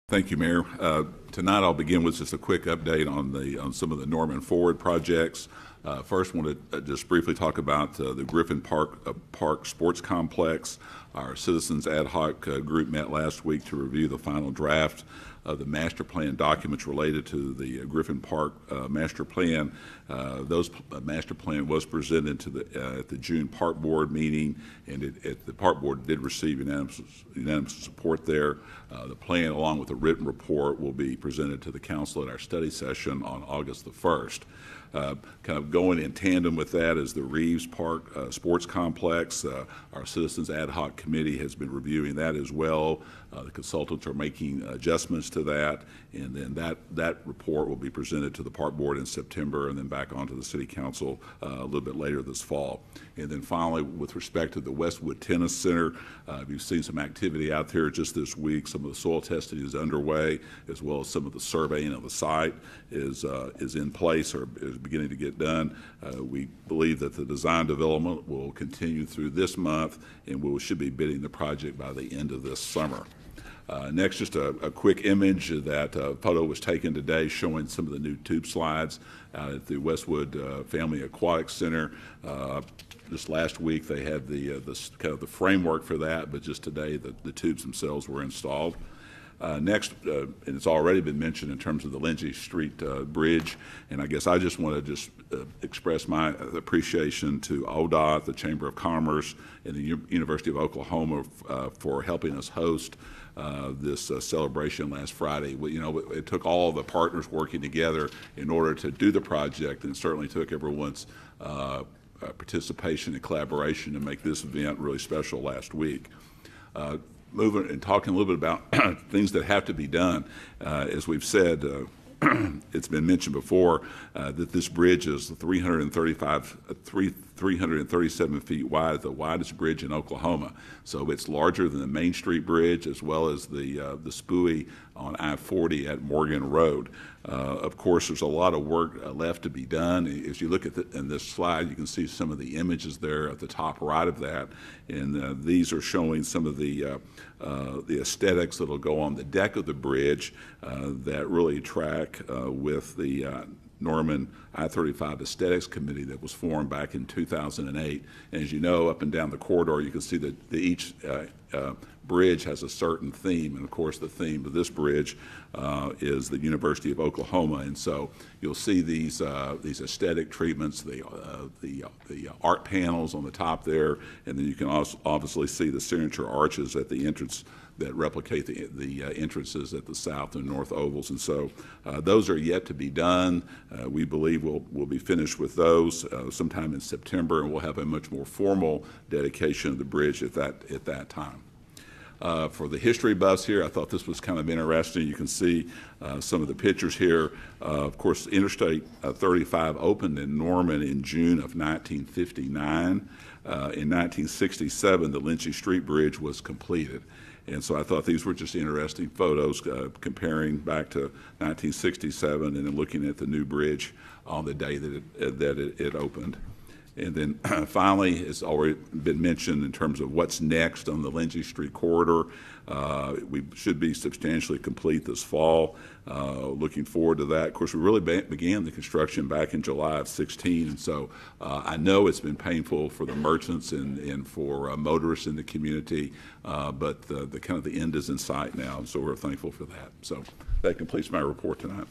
Thank you, Mayor. Tonight I'll begin with just a quick update on some of the Norman Forward projects. First, I want to just briefly talk about the Griffin Park Sports Complex. Our Citizens Ad Hoc group met last week to review the final draft of the master plan documents related to the Griffin Park master plan. Those master plan was presented to at the June Park Board meeting, and the Park Board did receive unanimous support there. The plan, along with a written report, will be presented to the council at our study session on August the 1st. Kind of going in tandem with that is the Reeves Park Sports Complex. Our Citizens Ad Hoc Committee has been reviewing that as well. The consultants are making adjustments to that, and then that report will be presented to the Park Board in September and then back onto the City Council a little bit later this fall. And then finally, with respect to the Westwood Tennis Center, you've seen some activity out there just this week. Some of the soil testing is underway, as well as some of the surveying of the site is in place or is beginning to get done. We believe that the design development will continue through this month, and we should be bidding the project by the end of this summer. Next, just a quick image. That photo was taken today showing some of the new tube slides out at the Westwood Family Aquatic Center. Just last week they had the kind of the framework for that, but just today the tubes themselves were installed. Next, and it's already been mentioned in terms of the Lindsay Street Bridge, and I guess I just want to express my appreciation to ODOT, the Chamber of Commerce, and the University of Oklahoma for helping us host this celebration last Friday. It took all of the partners working together in order to do the project, and it certainly took everyone's participation and collaboration to make this event really special last week. Moving and talking a little bit about things that have to be done. As we've said, it's been mentioned before that this bridge is 337 feet wide, the widest bridge in Oklahoma. So it's larger than the Main Street Bridge, as well as the spooey on I-40 at Morgan Road. Of course, there's a lot of work left to be done. As you look at in this slide, you can see some of the images there at the top right of that, and these are showing some of the aesthetics that will go on the deck of the bridge that really track with the Norman I35 Aesthetics Committee that was formed back in 2008. And as you know, up and down the corridor, you can see that each bridge has a certain theme, and of course the theme of this bridge is the University of Oklahoma. And so you'll see these aesthetic treatments, the art panels on the top there, and then you can also obviously see the signature arches at the entrance that replicate the entrances at the south and north ovals. And so those are yet to be done. We believe we'll be finished with those sometime in September, and we'll have a much more formal dedication of the bridge at that time. For the history buffs here, I thought this was kind of interesting. You can see some of the pictures here. Of course, Interstate 35 opened in Norman in June of 1959. In 1967, the Lindsay Street Bridge was completed. And so I thought these were just interesting photos comparing back to 1967 and then looking at the new bridge on the day that it opened. And then finally, it's already been mentioned in terms of what's next on the Lindsay Street corridor. We should be substantially complete this fall. Looking forward to that. Of course, we really began the construction back in July of 16, and so I know it's been painful for the merchants and for motorists in the community, but the end is in sight now, so we're thankful for that. So that completes my report tonight.